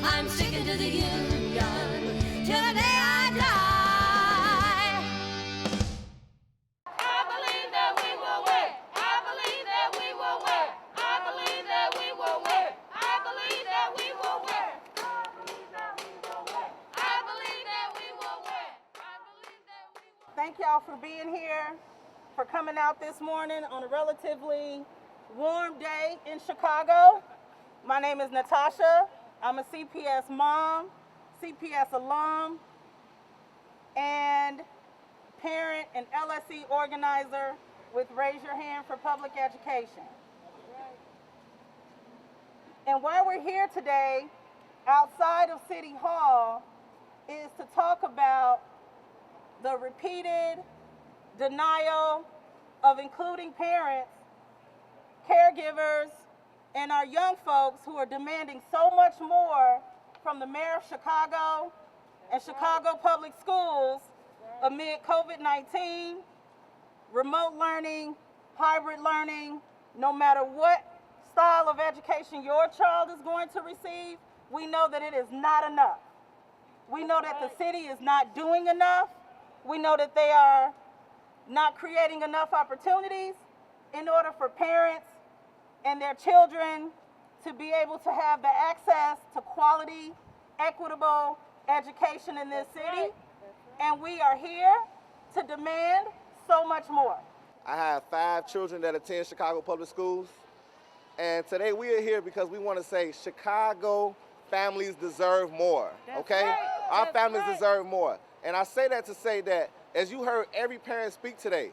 I'm sticking to the union till the day I die. I believe that we will win. I believe that we will win. I believe that we will win. I believe that we will win. I believe that we will win. I believe that we will win. I believe that we will. Thank y'all for being here, for coming out this morning on a relatively warm day in Chicago. My name is Natasha. I'm a CPS mom, CPS alum, and parent and LSE organizer with Raise Your Hand for Public Education. And why we're here today outside of City Hall is to talk about the repeated denial of including parents, caregivers, and our young folks who are demanding so much more from the mayor of Chicago and Chicago Public Schools amid COVID-19, remote learning, hybrid learning. No matter what style of education your child is going to receive, we know that it is not enough. We know that the city is not doing enough. We know that they are not creating enough opportunities in order for parents and their children to be able to have the access to quality, equitable education in this city. And we are here to demand so much more. I have 5 children that attend Chicago Public Schools. And today we are here because we want to say Chicago families deserve more, okay? Right. Our families deserve more. And I say that to say that, as you heard every parent speak today,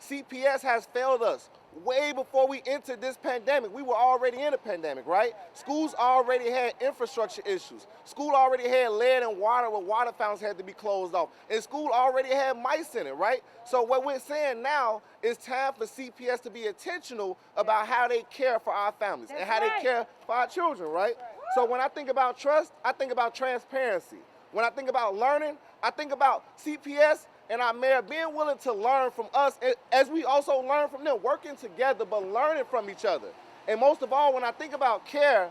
CPS has failed us way before we entered this pandemic. We were already in a pandemic, right? Schools already had infrastructure issues. School already had lead and water where water fountains had to be closed off. And school already had mice in it, right? So what we're saying now is time for CPS to be intentional about how they care for our families and how they care for our children, right? So when I think about trust, I think about transparency. When I think about learning, I think about CPS and our mayor being willing to learn from us as we also learn from them, working together but learning from each other. And most of all, when I think about care,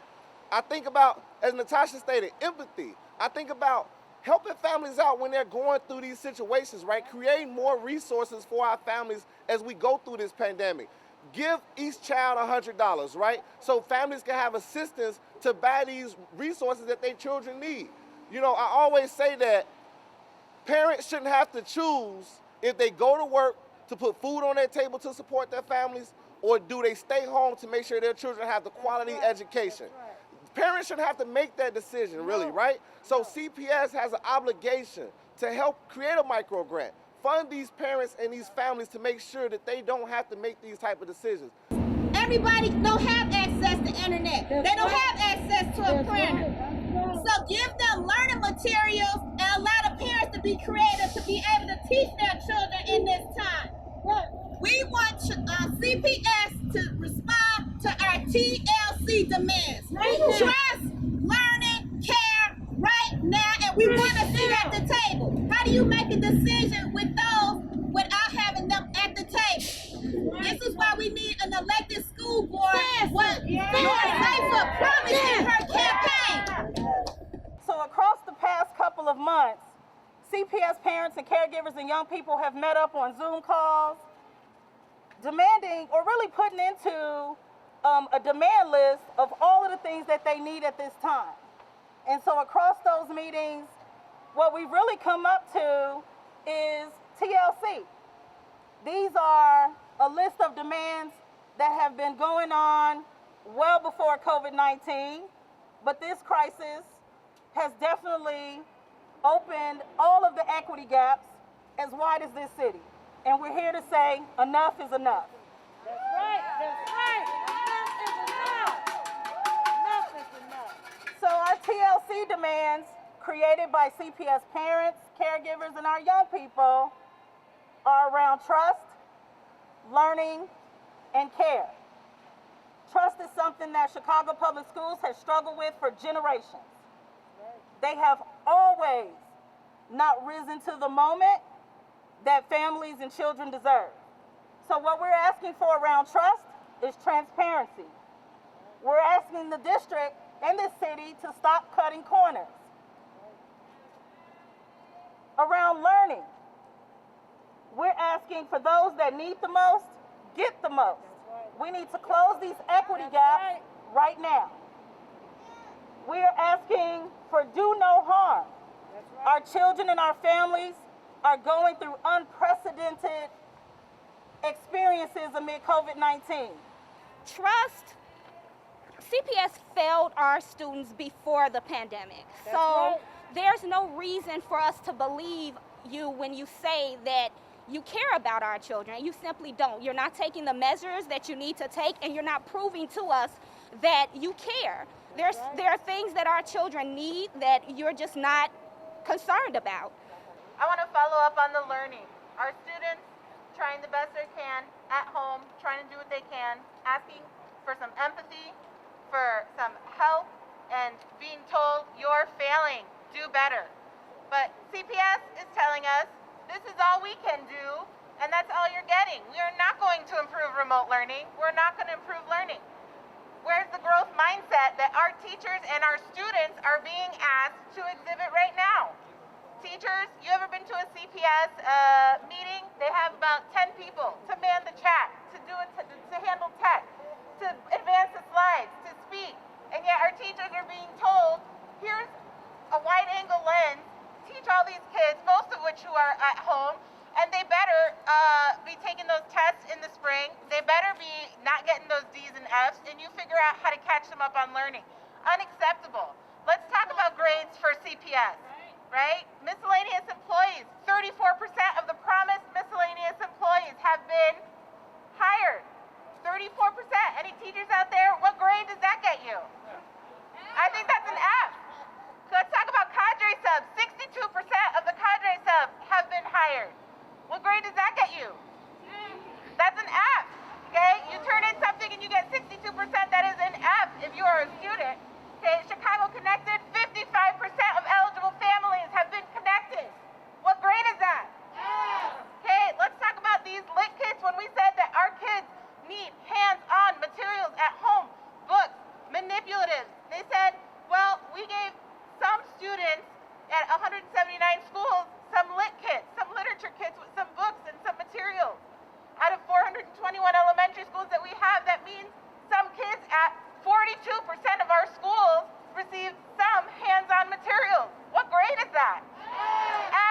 I think about, as Natasha stated, empathy. I think about helping families out when they're going through these situations, right? Creating more resources for our families as we go through this pandemic. Give each child $100, right? So families can have assistance to buy these resources that their children need. You know, I always say that parents shouldn't have to choose if they go to work to put food on their table to support their families, or do they stay home to make sure their children have the quality education. Parents shouldn't have to make that decision, really, right? So CPS has an obligation to help create a micro grant, fund these parents and these families to make sure that they don't have to make these type of decisions. Everybody don't have access to internet. They don't have access to a printer. So give them learning materials and allow the parents to be creative to be able to teach their children in this time. We want CPS to respond to our TLC demands. Trust, learning, care right now, and we want to sit at the table. How do you make a decision with those without having them at the table? This is why we need an elected school board. What Safer promised in her campaign. So across the past couple of months, CPS parents and caregivers and young people have met up on Zoom calls, demanding or really putting into a demand list of all of the things that they need at this time. And so across those meetings, what we've really come up to is TLC. These are a list of demands that have been going on well before COVID-19, but this crisis has definitely opened all of the equity gaps as wide as this city. And we're here to say enough is enough. That's right, that's right. Enough is enough. So our TLC demands, created by CPS parents, caregivers, and our young people, are around trust, learning, and care. Trust is something that Chicago Public Schools has struggled with for generations. They have always not risen to the moment that families and children deserve. So what we're asking for around trust is transparency. We're asking the district in this city to stop cutting corners. Around learning, we're asking for those that need the most, get the most. We need to close these equity gaps right now. We are asking for do no harm. Our children and our families are going through unprecedented experiences amid COVID-19. Trust. CPS failed our students before the pandemic. There's no reason for us to believe you when you say that you care about our children. You simply don't. You're not taking the measures that you need to take, and you're not proving to us that you care. There are things that our children need that you're just not concerned about. I want to follow up on the learning. Our students trying the best they can at home, trying to do what they can, asking for some empathy, for some help, and being told you're failing, do better. But CPS is telling us this is all we can do, and that's all you're getting. We are not going to improve remote learning. We're not going to improve learning. Where's the growth mindset that our teachers and our students are being asked to exhibit right now? Teachers, you ever been to a CPS meeting? They have about 10 people to man the chat, to handle tech, to advance the slides, to speak. And yet our teachers are being told, here's a wide-angle lens, teach all these kids, most of which who are at home, and they better be taking those tests in the spring. They better be not getting those D's and F's, and you figure out how to catch them up on learning. Unacceptable. Let's talk about grades for CPS, right? Miscellaneous employees, 34% of the promised miscellaneous employees have been hired. 34%. Any teachers out there, what grade does that get you? I think that's an F. So let's talk about cadre subs. 62% of the cadre subs have been hired. What grade does that get you? That's an F, okay? You turn in something and you get 62%, that is an F if you are a student. Okay, Chicago Connected, 55% of eligible families have been connected. What grade is that? Okay, let's talk about these lit kits when we said that our kids need hands-on materials at home, books, manipulatives. They said, well, we gave some students at 179 schools some lit kits, some literature kits with some books and some materials. Out of 421 elementary schools that we have, that means some kids at 42% of our schools receive some hands-on materials. What grade is that?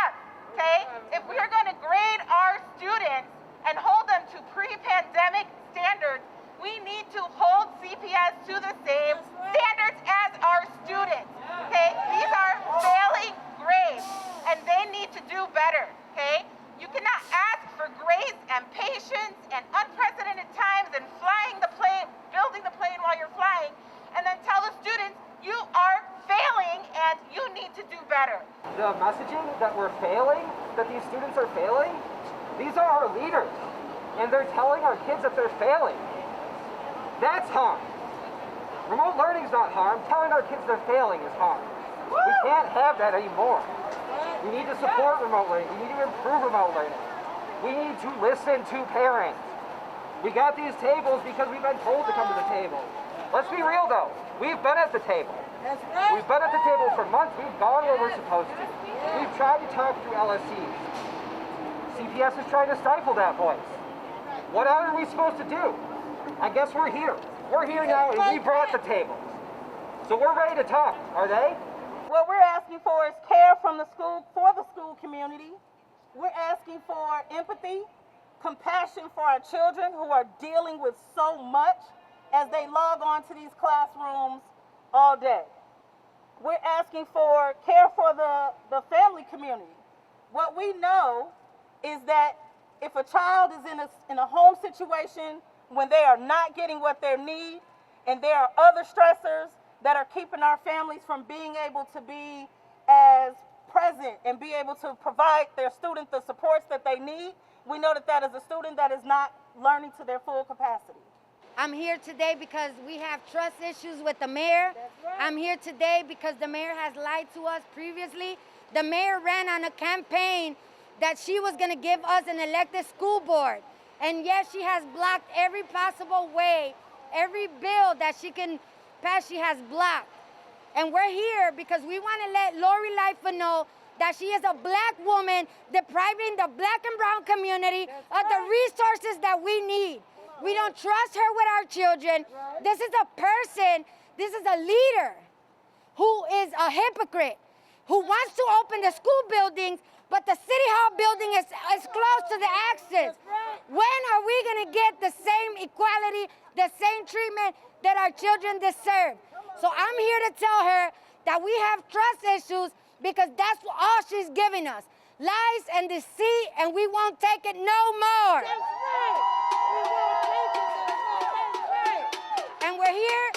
F, okay? If we are going to grade our students and hold them to pre-pandemic standards, we need to hold CPS to the same standards as our students, okay? These are failing grades, and they need to do better, okay? You cannot ask for grace and patience and unprecedented times and flying the plane, building the plane while you're flying, and then tell the students you are failing and you need to do better. The messaging that we're failing, that these students are failing, these are our leaders, and they're telling our kids that they're failing. That's harm. Remote learning is not harm. Telling our kids they're failing is harm. We can't have that anymore. We need to support remote learning. We need to improve remote learning. We need to listen to parents. We got these tables because we've been told to come to the table. Let's be real though. We've been at the table. We've been at the table for months. We've gone where we're supposed to. We've tried to talk through LSCs. CPS is trying to stifle that voice. What are we supposed to do? I guess we're here. We're here now and we brought the tables. So we're ready to talk, are they? What we're asking for is care from the school, for the school community. We're asking for empathy, compassion for our children who are dealing with so much as they log on to these classrooms all day. We're asking for care for the family community. What we know is that if a child is in a home situation when they are not getting what they need, and there are other stressors that are keeping our families from being able to be as present and be able to provide their student the supports that they need, we know that that is a student that is not learning to their full capacity. I'm here today because we have trust issues with the mayor. I'm here today because the mayor has lied to us previously. The mayor ran on a campaign that she was going to give us an elected school board. And yet she has blocked every possible way, every bill that she can pass, she has blocked. And we're here because we want to let Lori Lightfoot know that she is a black woman depriving the black and brown community of the resources that we need. We don't trust her with our children. This is a person, this is a leader who is a hypocrite, who wants to open the school buildings, but the City Hall building is close to the access. When are we gonna get the same equality, the same treatment that our children deserve? So I'm here to tell her that we have trust issues because that's all she's giving us. Lies and deceit, and we won't take it no more. And we're here,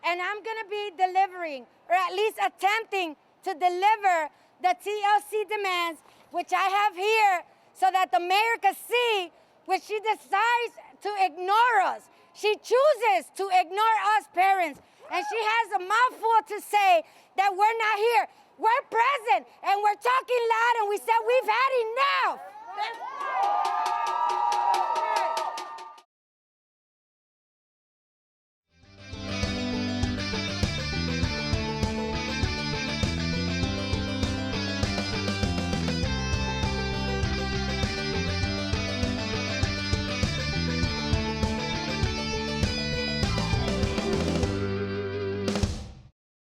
and I'm gonna be delivering, or at least attempting to deliver the TLC demands, which I have here, so that the mayor can see when she decides to ignore us. She chooses to ignore us parents, and she has a mouthful to say that we're not here. We're present, and we're talking loud, and we said we've had enough.